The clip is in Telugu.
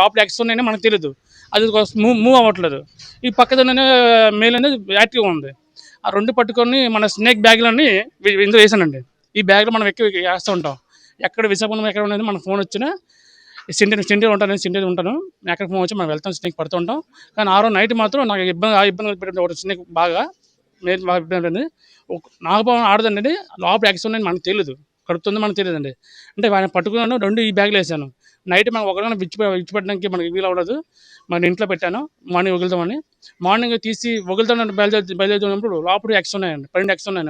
లోపల ఎక్స్ ఉన్నాయని మనకు తెలియదు. అది మూవ్ అవ్వట్లేదు. ఈ పక్కదనే మేల్ అనేది యాక్టివ్గా ఉంది. ఆ రెండు పట్టుకొని మన స్నేక్ బ్యాగ్లన్నీ ఇందులో వేసానండి. ఈ బ్యాగ్లో మనం ఎక్కి వేస్తూ ఉంటాం. ఎక్కడ విశాఖపట్నం ఎక్కడ ఉన్నది మనకు ఫోన్ వచ్చినా సిండి ఉంటాను, సిండి ఉంటాను. ఎక్కడ ఫోన్ వచ్చి మనం వెళ్తాం, స్నేక్ పడుతూ ఉంటాం. కానీ ఆ రోజు నైట్ మాత్రం నాకు ఇబ్బంది పెట్టింది ఒకటి స్నేక్ బాగా ఇబ్బంది పడింది. నాగపాము ఆడదండి, లోపల ఎక్స్ ఉన్నాయని మనకు తెలియదు, కడుపుతుంది మనకు తెలియదండి. అంటే ఆయన పట్టుకున్నాను, రెండు ఈ బ్యాగ్లో వేసాను. నైట్ మనం ఒకరిని విడిచిపెట్టడానికి మనకి వీలు అవ్వలేదు. మన ఇంట్లో పెట్టాను, మార్నింగ్ వదులుతామని. మార్నింగ్ తీసి వదులుతాను బయలుదేరుతున్నప్పుడు లోపల ఎక్స్ ఉన్నాయండి, 12 ఎక్స్ ఉన్నాయి.